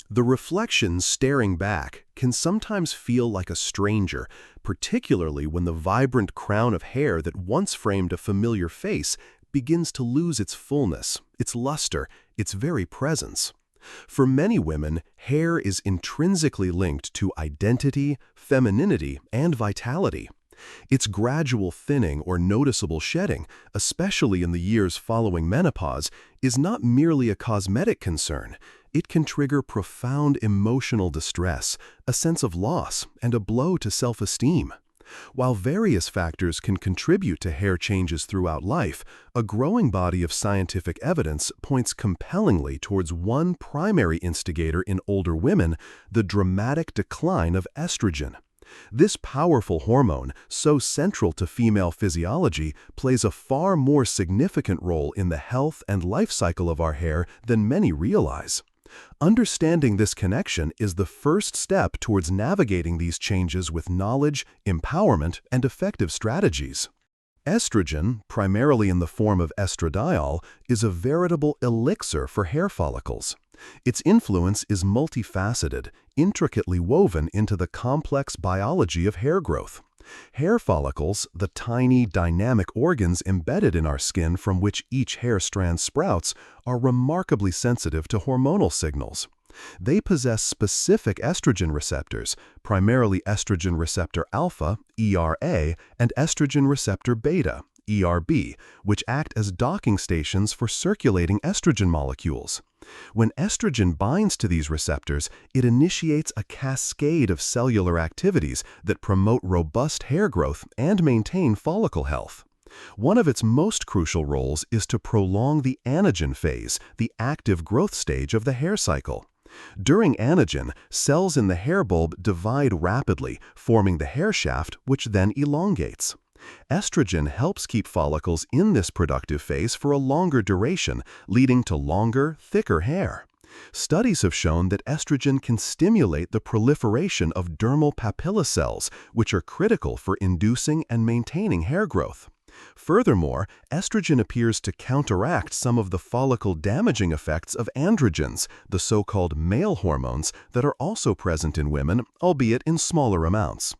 The reflection staring back can sometimes feel like a stranger, particularly when the vibrant crown of hair that once framed a familiar face begins to lose its fullness, its luster, its very presence. For many women, hair is intrinsically linked to identity, femininity, and vitality. Its gradual thinning or noticeable shedding, especially in the years following menopause, is not merely a cosmetic concern. It can trigger profound emotional distress, a sense of loss, and a blow to self-esteem. While various factors can contribute to hair changes throughout life, a growing body of scientific evidence points compellingly towards one primary instigator in older women: the dramatic decline of estrogen. This powerful hormone, so central to female physiology, plays a far more significant role in the health and life cycle of our hair than many realize. Understanding this connection is the first step towards navigating these changes with knowledge, empowerment, and effective strategies. Estrogen, primarily in the form of estradiol, is a veritable elixir for hair follicles. Its influence is multifaceted, intricately woven into the complex biology of hair growth. Hair follicles, the tiny, dynamic organs embedded in our skin from which each hair strand sprouts, are remarkably sensitive to hormonal signals. They possess specific estrogen receptors, primarily estrogen receptor alpha, ERA, and estrogen receptor beta, ERB, which act as docking stations for circulating estrogen molecules. When estrogen binds to these receptors, it initiates a cascade of cellular activities that promote robust hair growth and maintain follicle health. One of its most crucial roles is to prolong the anagen phase, the active growth stage of the hair cycle. During anagen, cells in the hair bulb divide rapidly, forming the hair shaft, which then elongates. Estrogen helps keep follicles in this productive phase for a longer duration, leading to longer, thicker hair. Studies have shown that estrogen can stimulate the proliferation of dermal papilla cells, which are critical for inducing and maintaining hair growth. Furthermore, estrogen appears to counteract some of the follicle-damaging effects of androgens, the so-called male hormones that are also present in women, albeit in smaller amounts.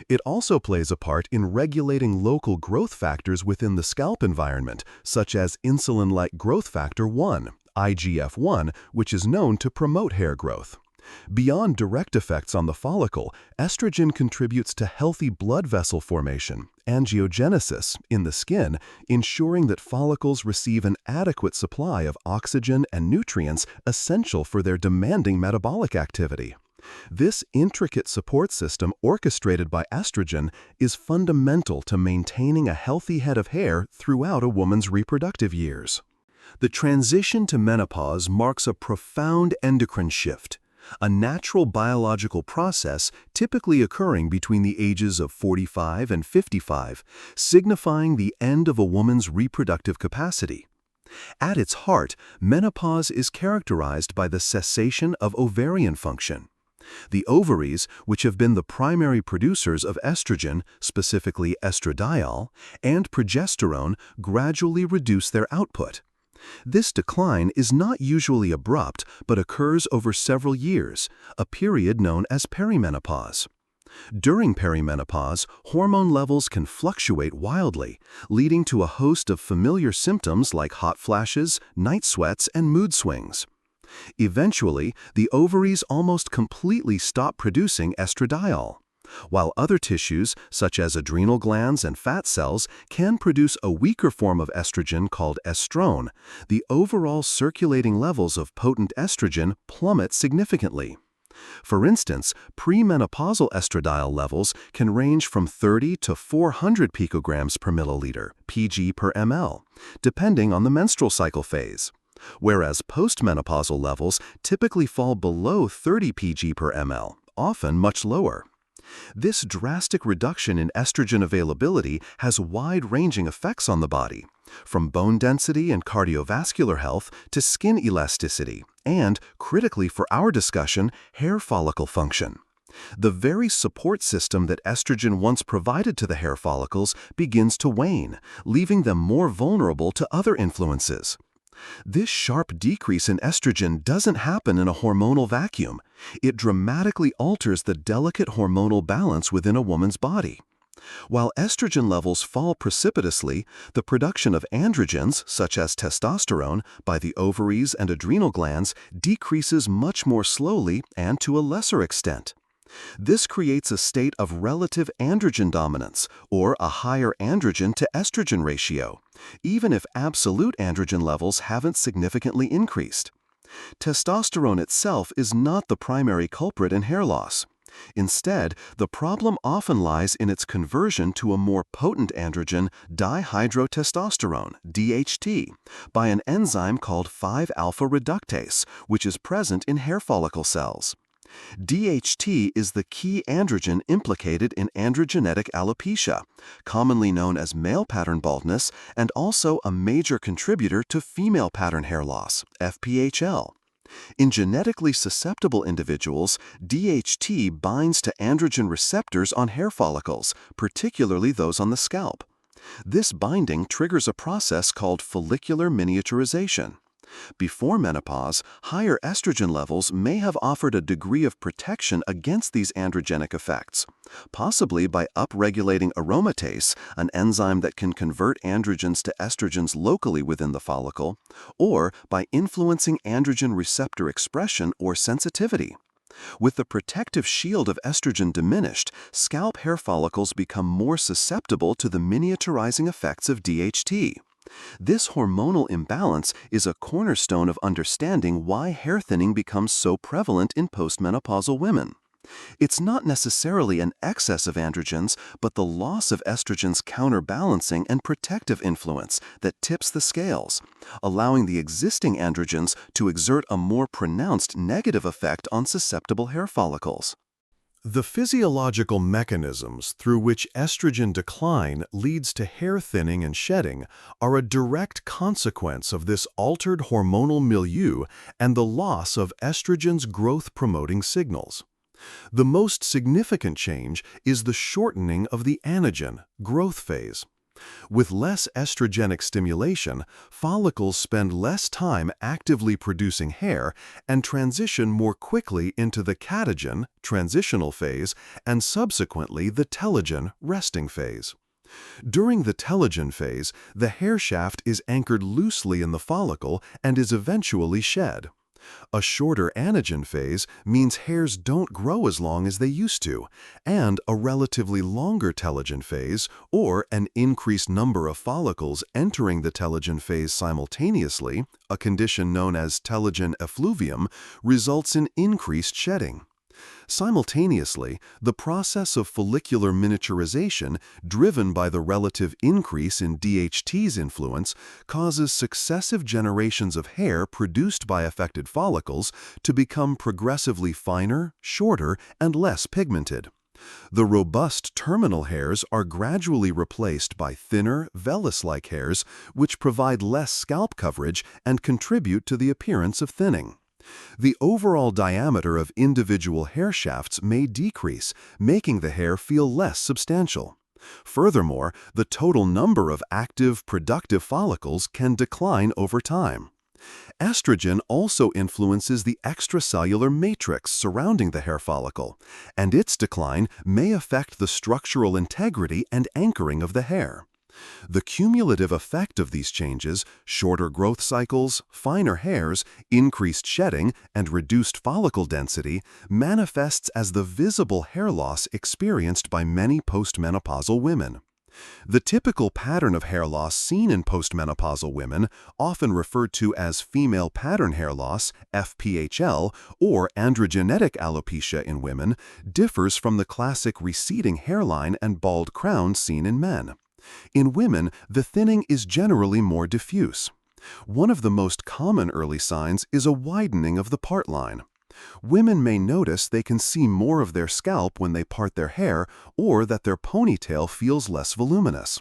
It also plays a part in regulating local growth factors within the scalp environment, such as insulin-like growth factor 1, IGF-1, which is known to promote hair growth. Beyond direct effects on the follicle, estrogen contributes to healthy blood vessel formation, angiogenesis, in the skin, ensuring that follicles receive an adequate supply of oxygen and nutrients essential for their demanding metabolic activity. This intricate support system orchestrated by estrogen is fundamental to maintaining a healthy head of hair throughout a woman's reproductive years. The transition to menopause marks a profound endocrine shift, a natural biological process typically occurring between the ages of 45 and 55, signifying the end of a woman's reproductive capacity. At its heart, menopause is characterized by the cessation of ovarian function. The ovaries, which have been the primary producers of estrogen, specifically estradiol, and progesterone, gradually reduce their output. This decline is not usually abrupt but occurs over several years, a period known as perimenopause. During perimenopause, hormone levels can fluctuate wildly, leading to a host of familiar symptoms like hot flashes, night sweats, and mood swings. Eventually, the ovaries almost completely stop producing estradiol, while other tissues, such as adrenal glands and fat cells, can produce a weaker form of estrogen called estrone. The overall circulating levels of potent estrogen plummet significantly. For instance, premenopausal estradiol levels can range from 30 to 400 picograms per milliliter, pg per ml, depending on the menstrual cycle phase, whereas postmenopausal levels typically fall below 30 pg per ml, often much lower. This drastic reduction in estrogen availability has wide-ranging effects on the body, from bone density and cardiovascular health to skin elasticity, and, critically for our discussion, hair follicle function. The very support system that estrogen once provided to the hair follicles begins to wane, leaving them more vulnerable to other influences. This sharp decrease in estrogen doesn't happen in a hormonal vacuum. It dramatically alters the delicate hormonal balance within a woman's body. While estrogen levels fall precipitously, the production of androgens, such as testosterone, by the ovaries and adrenal glands decreases much more slowly and to a lesser extent. This creates a state of relative androgen dominance, or a higher androgen to estrogen ratio, even if absolute androgen levels haven't significantly increased. Testosterone itself is not the primary culprit in hair loss. Instead, the problem often lies in its conversion to a more potent androgen, dihydrotestosterone, DHT, by an enzyme called 5-alpha reductase, which is present in hair follicle cells. DHT is the key androgen implicated in androgenetic alopecia, commonly known as male pattern baldness, and also a major contributor to female pattern hair loss, FPHL. In genetically susceptible individuals, DHT binds to androgen receptors on hair follicles, particularly those on the scalp. This binding triggers a process called follicular miniaturization. Before menopause, higher estrogen levels may have offered a degree of protection against these androgenic effects, possibly by upregulating aromatase, an enzyme that can convert androgens to estrogens locally within the follicle, or by influencing androgen receptor expression or sensitivity. With the protective shield of estrogen diminished, scalp hair follicles become more susceptible to the miniaturizing effects of DHT. This hormonal imbalance is a cornerstone of understanding why hair thinning becomes so prevalent in postmenopausal women. It's not necessarily an excess of androgens, but the loss of estrogen's counterbalancing and protective influence that tips the scales, allowing the existing androgens to exert a more pronounced negative effect on susceptible hair follicles. The physiological mechanisms through which estrogen decline leads to hair thinning and shedding are a direct consequence of this altered hormonal milieu and the loss of estrogen's growth-promoting signals. The most significant change is the shortening of the anagen, growth phase. With less estrogenic stimulation, follicles spend less time actively producing hair and transition more quickly into the catagen, transitional phase, and subsequently the telogen, resting phase. During the telogen phase, the hair shaft is anchored loosely in the follicle and is eventually shed. A shorter anagen phase means hairs don't grow as long as they used to, and a relatively longer telogen phase, or an increased number of follicles entering the telogen phase simultaneously, a condition known as telogen effluvium, results in increased shedding. Simultaneously, the process of follicular miniaturization, driven by the relative increase in DHT's influence, causes successive generations of hair produced by affected follicles to become progressively finer, shorter, and less pigmented. The robust terminal hairs are gradually replaced by thinner, vellus-like hairs, which provide less scalp coverage and contribute to the appearance of thinning. The overall diameter of individual hair shafts may decrease, making the hair feel less substantial. Furthermore, the total number of active, productive follicles can decline over time. Estrogen also influences the extracellular matrix surrounding the hair follicle, and its decline may affect the structural integrity and anchoring of the hair. The cumulative effect of these changes, shorter growth cycles, finer hairs, increased shedding, and reduced follicle density, manifests as the visible hair loss experienced by many postmenopausal women. The typical pattern of hair loss seen in postmenopausal women, often referred to as female pattern hair loss, FPHL, or androgenetic alopecia in women, differs from the classic receding hairline and bald crown seen in men. In women, the thinning is generally more diffuse. One of the most common early signs is a widening of the part line. Women may notice they can see more of their scalp when they part their hair, or that their ponytail feels less voluminous.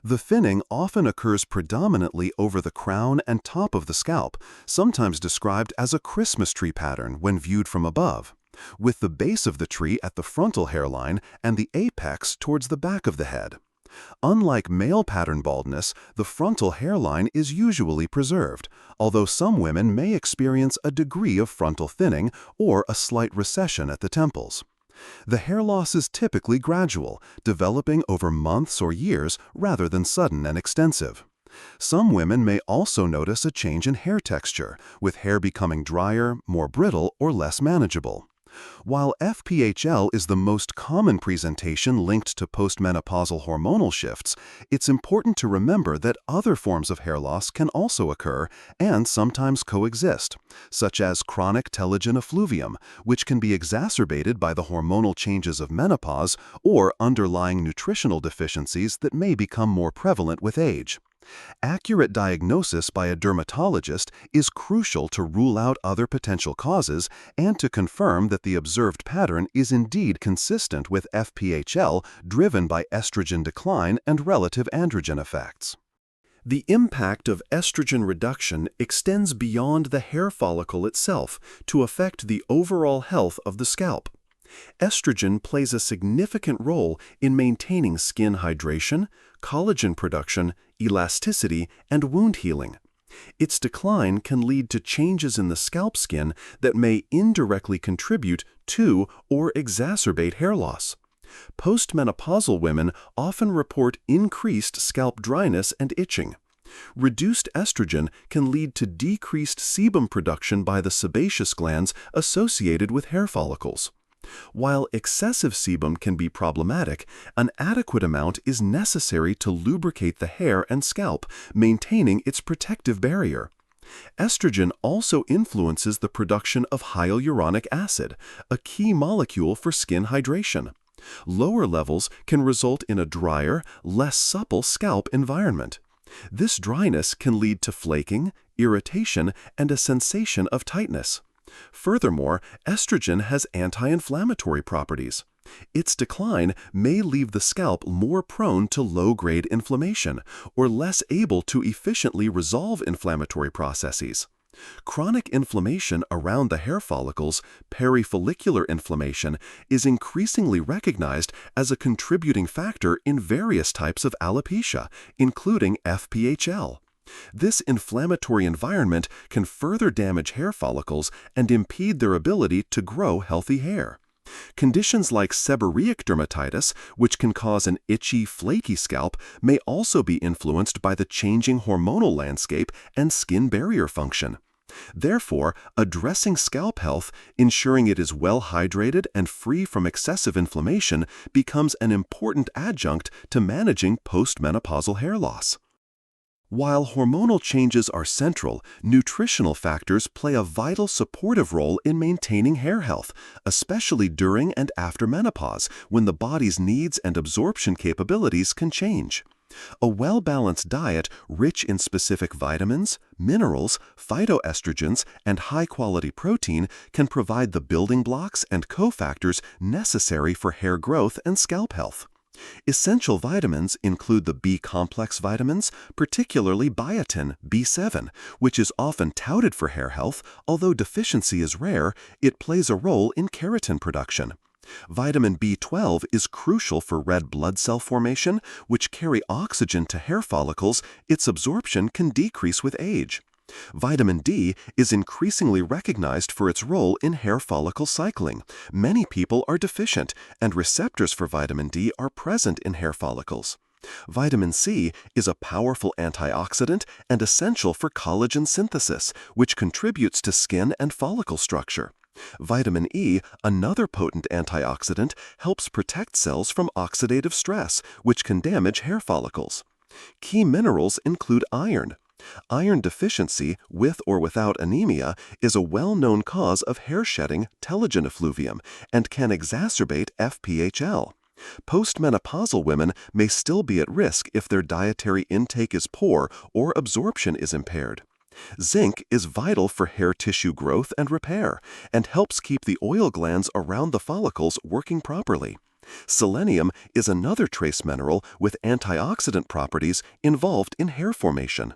The thinning often occurs predominantly over the crown and top of the scalp, sometimes described as a Christmas tree pattern when viewed from above, with the base of the tree at the frontal hairline and the apex towards the back of the head. Unlike male pattern baldness, the frontal hairline is usually preserved, although some women may experience a degree of frontal thinning or a slight recession at the temples. The hair loss is typically gradual, developing over months or years rather than sudden and extensive. Some women may also notice a change in hair texture, with hair becoming drier, more brittle, or less manageable. While FPHL is the most common presentation linked to postmenopausal hormonal shifts, it's important to remember that other forms of hair loss can also occur and sometimes coexist, such as chronic telogen effluvium, which can be exacerbated by the hormonal changes of menopause or underlying nutritional deficiencies that may become more prevalent with age. Accurate diagnosis by a dermatologist is crucial to rule out other potential causes and to confirm that the observed pattern is indeed consistent with FPHL driven by estrogen decline and relative androgen effects. The impact of estrogen reduction extends beyond the hair follicle itself to affect the overall health of the scalp. Estrogen plays a significant role in maintaining skin hydration, collagen production, elasticity, and wound healing. Its decline can lead to changes in the scalp skin that may indirectly contribute to or exacerbate hair loss. Postmenopausal women often report increased scalp dryness and itching. Reduced estrogen can lead to decreased sebum production by the sebaceous glands associated with hair follicles. While excessive sebum can be problematic, an adequate amount is necessary to lubricate the hair and scalp, maintaining its protective barrier. Estrogen also influences the production of hyaluronic acid, a key molecule for skin hydration. Lower levels can result in a drier, less supple scalp environment. This dryness can lead to flaking, irritation, and a sensation of tightness. Furthermore, estrogen has anti-inflammatory properties. Its decline may leave the scalp more prone to low-grade inflammation or less able to efficiently resolve inflammatory processes. Chronic inflammation around the hair follicles, perifollicular inflammation, is increasingly recognized as a contributing factor in various types of alopecia, including FPHL. This inflammatory environment can further damage hair follicles and impede their ability to grow healthy hair. Conditions like seborrheic dermatitis, which can cause an itchy, flaky scalp, may also be influenced by the changing hormonal landscape and skin barrier function. Therefore, addressing scalp health, ensuring it is well hydrated and free from excessive inflammation, becomes an important adjunct to managing postmenopausal hair loss. While hormonal changes are central, nutritional factors play a vital supportive role in maintaining hair health, especially during and after menopause, when the body's needs and absorption capabilities can change. A well-balanced diet rich in specific vitamins, minerals, phytoestrogens, and high-quality protein can provide the building blocks and cofactors necessary for hair growth and scalp health. Essential vitamins include the B-complex vitamins, particularly biotin, B7, which is often touted for hair health. Although deficiency is rare, it plays a role in keratin production. Vitamin B12 is crucial for red blood cell formation, which carry oxygen to hair follicles. Its absorption can decrease with age. Vitamin D is increasingly recognized for its role in hair follicle cycling. Many people are deficient, and receptors for vitamin D are present in hair follicles. Vitamin C is a powerful antioxidant and essential for collagen synthesis, which contributes to skin and follicle structure. Vitamin E, another potent antioxidant, helps protect cells from oxidative stress, which can damage hair follicles. Key minerals include iron. Iron deficiency, with or without anemia, is a well-known cause of hair shedding, telogen effluvium, and can exacerbate FPHL. Postmenopausal women may still be at risk if their dietary intake is poor or absorption is impaired. Zinc is vital for hair tissue growth and repair, and helps keep the oil glands around the follicles working properly. Selenium is another trace mineral with antioxidant properties involved in hair formation.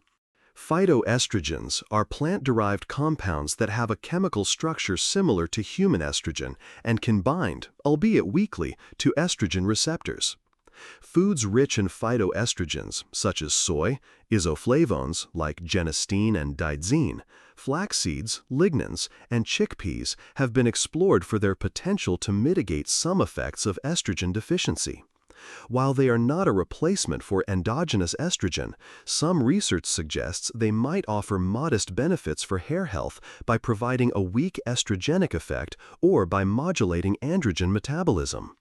Phytoestrogens are plant-derived compounds that have a chemical structure similar to human estrogen and can bind, albeit weakly, to estrogen receptors. Foods rich in phytoestrogens, such as soy, isoflavones like genistein and didzine, flax seeds, lignans, and chickpeas have been explored for their potential to mitigate some effects of estrogen deficiency. While they are not a replacement for endogenous estrogen, some research suggests they might offer modest benefits for hair health by providing a weak estrogenic effect or by modulating androgen metabolism.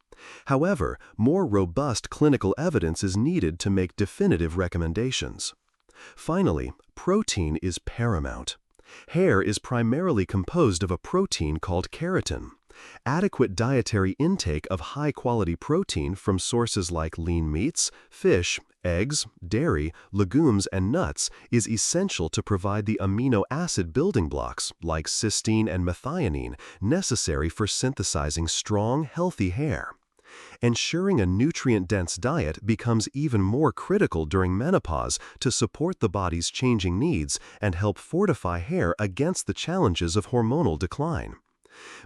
However, more robust clinical evidence is needed to make definitive recommendations. Finally, protein is paramount. Hair is primarily composed of a protein called keratin. Adequate dietary intake of high-quality protein from sources like lean meats, fish, eggs, dairy, legumes, and nuts is essential to provide the amino acid building blocks, like cysteine and methionine, necessary for synthesizing strong, healthy hair. Ensuring a nutrient-dense diet becomes even more critical during menopause to support the body's changing needs and help fortify hair against the challenges of hormonal decline.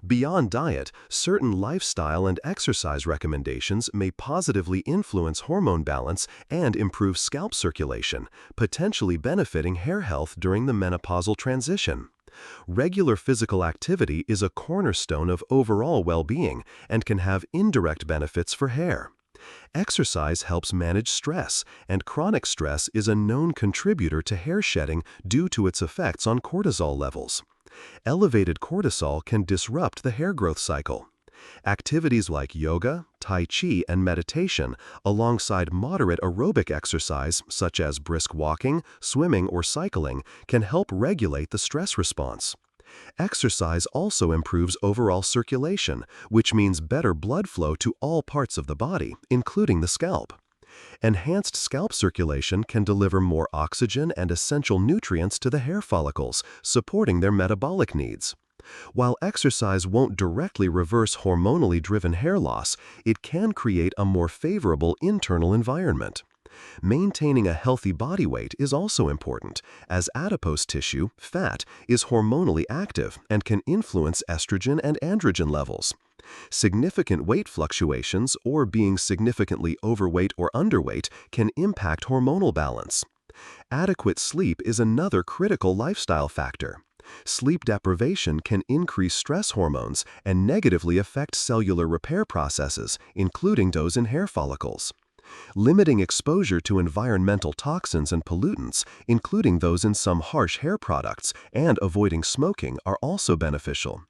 Beyond diet, certain lifestyle and exercise recommendations may positively influence hormone balance and improve scalp circulation, potentially benefiting hair health during the menopausal transition. Regular physical activity is a cornerstone of overall well-being and can have indirect benefits for hair. Exercise helps manage stress, and chronic stress is a known contributor to hair shedding due to its effects on cortisol levels. Elevated cortisol can disrupt the hair growth cycle. Activities like yoga, tai chi, and meditation, alongside moderate aerobic exercise such as brisk walking, swimming, or cycling, can help regulate the stress response. Exercise also improves overall circulation, which means better blood flow to all parts of the body, including the scalp. Enhanced scalp circulation can deliver more oxygen and essential nutrients to the hair follicles, supporting their metabolic needs. While exercise won't directly reverse hormonally driven hair loss, it can create a more favorable internal environment. Maintaining a healthy body weight is also important, as adipose tissue, fat, is hormonally active and can influence estrogen and androgen levels. Significant weight fluctuations or being significantly overweight or underweight can impact hormonal balance. Adequate sleep is another critical lifestyle factor. Sleep deprivation can increase stress hormones and negatively affect cellular repair processes, including those in hair follicles. Limiting exposure to environmental toxins and pollutants, including those in some harsh hair products, and avoiding smoking are also beneficial.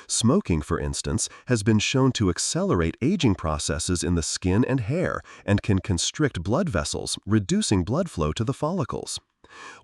Smoking, for instance, has been shown to accelerate aging processes in the skin and hair and can constrict blood vessels, reducing blood flow to the follicles.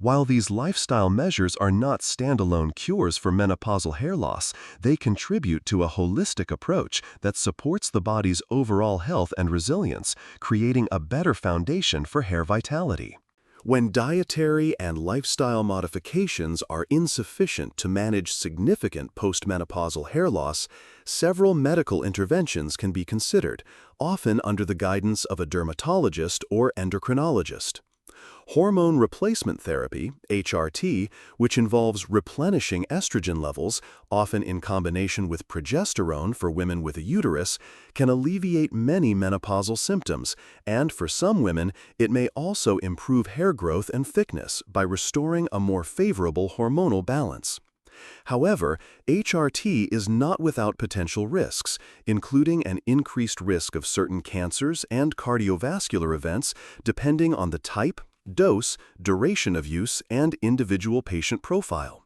While these lifestyle measures are not standalone cures for menopausal hair loss, they contribute to a holistic approach that supports the body's overall health and resilience, creating a better foundation for hair vitality. When dietary and lifestyle modifications are insufficient to manage significant postmenopausal hair loss, several medical interventions can be considered, often under the guidance of a dermatologist or endocrinologist. Hormone replacement therapy, HRT, which involves replenishing estrogen levels, often in combination with progesterone for women with a uterus, can alleviate many menopausal symptoms, and for some women, it may also improve hair growth and thickness by restoring a more favorable hormonal balance. However, HRT is not without potential risks, including an increased risk of certain cancers and cardiovascular events depending on the type, dose, duration of use, and individual patient profile.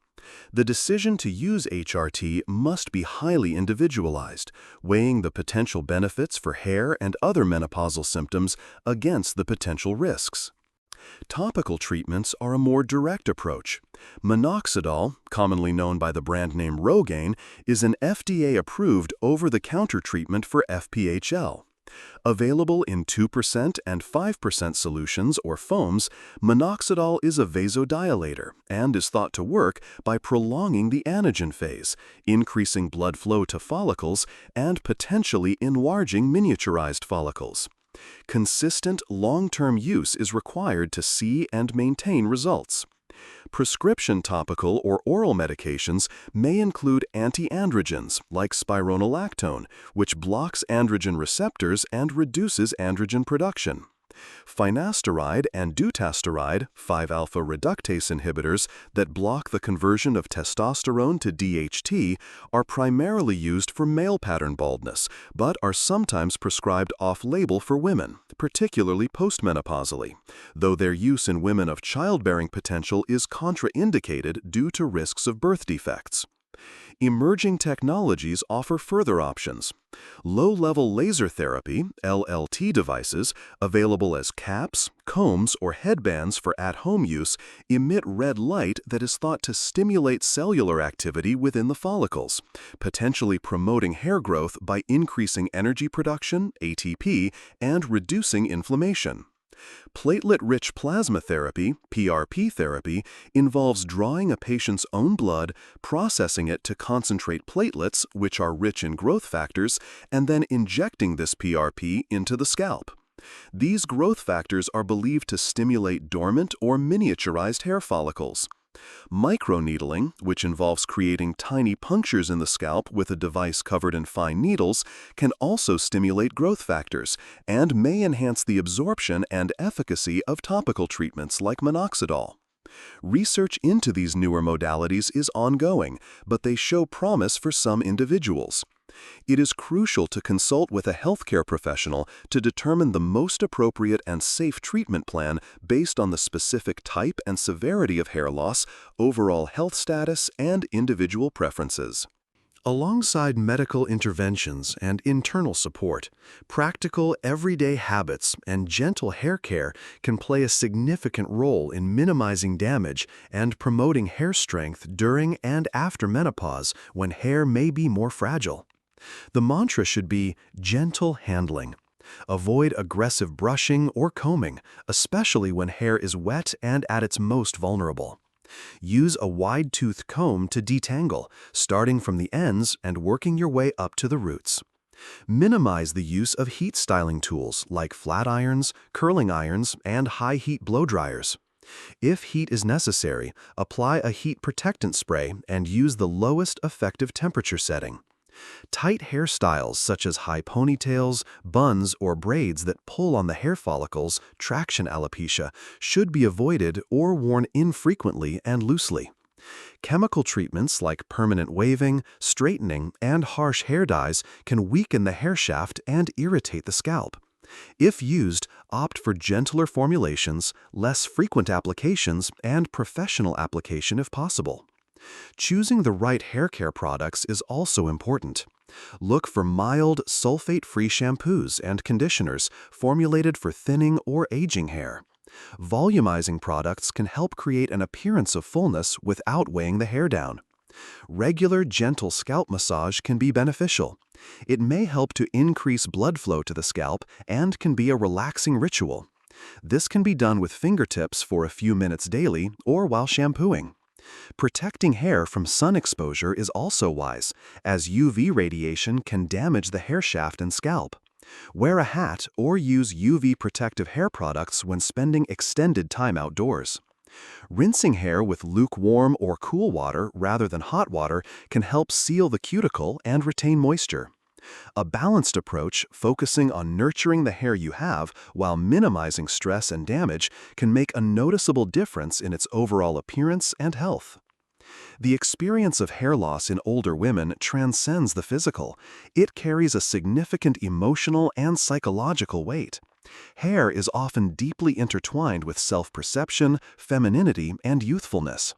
The decision to use HRT must be highly individualized, weighing the potential benefits for hair and other menopausal symptoms against the potential risks. Topical treatments are a more direct approach. Minoxidil, commonly known by the brand name Rogaine, is an FDA-approved over-the-counter treatment for FPHL. Available in 2% and 5% solutions or foams, minoxidil is a vasodilator and is thought to work by prolonging the anagen phase, increasing blood flow to follicles, and potentially enlarging miniaturized follicles. Consistent, long-term use is required to see and maintain results. Prescription topical or oral medications may include anti-androgens like spironolactone, which blocks androgen receptors and reduces androgen production. Finasteride and dutasteride, 5-alpha reductase inhibitors that block the conversion of testosterone to DHT, are primarily used for male pattern baldness, but are sometimes prescribed off-label for women, particularly postmenopausally, though their use in women of childbearing potential is contraindicated due to risks of birth defects. Emerging technologies offer further options. Low-level laser therapy, LLT devices, available as caps, combs, or headbands for at-home use, emit red light that is thought to stimulate cellular activity within the follicles, potentially promoting hair growth by increasing energy production, ATP, and reducing inflammation. Platelet-rich plasma therapy, PRP therapy, involves drawing a patient's own blood, processing it to concentrate platelets, which are rich in growth factors, and then injecting this PRP into the scalp. These growth factors are believed to stimulate dormant or miniaturized hair follicles. Microneedling, which involves creating tiny punctures in the scalp with a device covered in fine needles, can also stimulate growth factors and may enhance the absorption and efficacy of topical treatments like minoxidil. Research into these newer modalities is ongoing, but they show promise for some individuals. It is crucial to consult with a healthcare professional to determine the most appropriate and safe treatment plan based on the specific type and severity of hair loss, overall health status, and individual preferences. Alongside medical interventions and internal support, practical everyday habits and gentle hair care can play a significant role in minimizing damage and promoting hair strength during and after menopause when hair may be more fragile. The mantra should be gentle handling. Avoid aggressive brushing or combing, especially when hair is wet and at its most vulnerable. Use a wide-toothed comb to detangle, starting from the ends and working your way up to the roots. Minimize the use of heat styling tools like flat irons, curling irons, and high-heat blow dryers. If heat is necessary, apply a heat protectant spray and use the lowest effective temperature setting. Tight hairstyles such as high ponytails, buns, or braids that pull on the hair follicles, traction alopecia, should be avoided or worn infrequently and loosely. Chemical treatments like permanent waving, straightening, and harsh hair dyes can weaken the hair shaft and irritate the scalp. If used, opt for gentler formulations, less frequent applications, and professional application if possible. Choosing the right hair care products is also important. Look for mild, sulfate-free shampoos and conditioners formulated for thinning or aging hair. Volumizing products can help create an appearance of fullness without weighing the hair down. Regular, gentle scalp massage can be beneficial. It may help to increase blood flow to the scalp and can be a relaxing ritual. This can be done with fingertips for a few minutes daily or while shampooing. Protecting hair from sun exposure is also wise, as UV radiation can damage the hair shaft and scalp. Wear a hat or use UV protective hair products when spending extended time outdoors. Rinsing hair with lukewarm or cool water rather than hot water can help seal the cuticle and retain moisture. A balanced approach, focusing on nurturing the hair you have while minimizing stress and damage, can make a noticeable difference in its overall appearance and health. The experience of hair loss in older women transcends the physical. It carries a significant emotional and psychological weight. Hair is often deeply intertwined with self-perception, femininity, and youthfulness.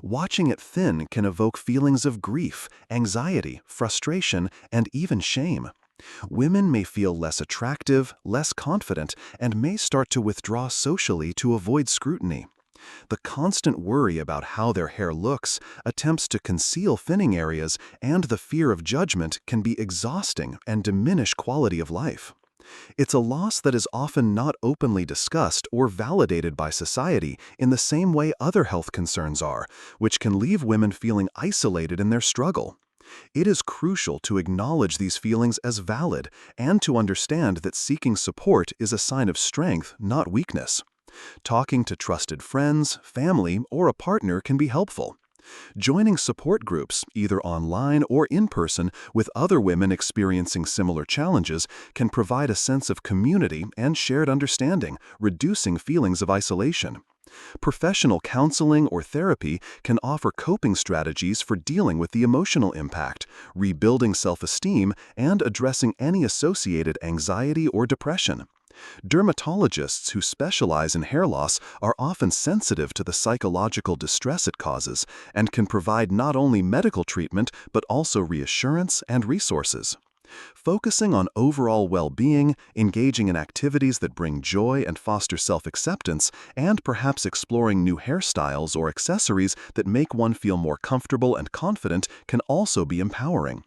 Watching it thin can evoke feelings of grief, anxiety, frustration, and even shame. Women may feel less attractive, less confident, and may start to withdraw socially to avoid scrutiny. The constant worry about how their hair looks, attempts to conceal thinning areas, and the fear of judgment can be exhausting and diminish quality of life. It's a loss that is often not openly discussed or validated by society in the same way other health concerns are, which can leave women feeling isolated in their struggle. It is crucial to acknowledge these feelings as valid and to understand that seeking support is a sign of strength, not weakness. Talking to trusted friends, family, or a partner can be helpful. Joining support groups, either online or in person, with other women experiencing similar challenges can provide a sense of community and shared understanding, reducing feelings of isolation. Professional counseling or therapy can offer coping strategies for dealing with the emotional impact, rebuilding self-esteem, and addressing any associated anxiety or depression. Dermatologists who specialize in hair loss are often sensitive to the psychological distress it causes and can provide not only medical treatment but also reassurance and resources. Focusing on overall well-being, engaging in activities that bring joy and foster self-acceptance, and perhaps exploring new hairstyles or accessories that make one feel more comfortable and confident can also be empowering.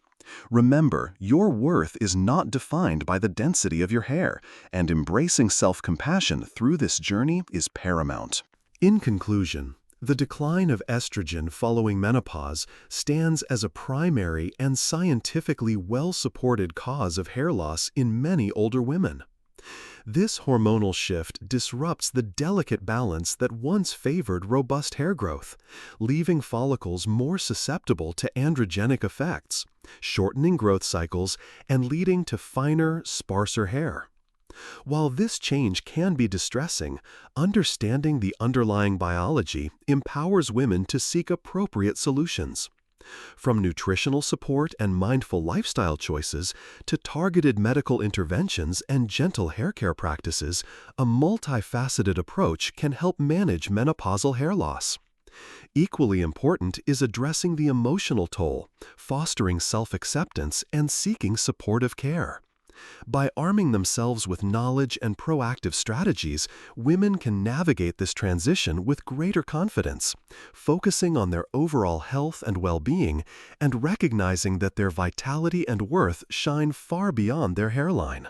Remember, your worth is not defined by the density of your hair, and embracing self-compassion through this journey is paramount. In conclusion, the decline of estrogen following menopause stands as a primary and scientifically well-supported cause of hair loss in many older women. This hormonal shift disrupts the delicate balance that once favored robust hair growth, leaving follicles more susceptible to androgenic effects, shortening growth cycles, and leading to finer, sparser hair. While this change can be distressing, understanding the underlying biology empowers women to seek appropriate solutions. From nutritional support and mindful lifestyle choices to targeted medical interventions and gentle hair care practices, a multifaceted approach can help manage menopausal hair loss. Equally important is addressing the emotional toll, fostering self-acceptance, and seeking supportive care. By arming themselves with knowledge and proactive strategies, women can navigate this transition with greater confidence, focusing on their overall health and well-being, and recognizing that their vitality and worth shine far beyond their hairline.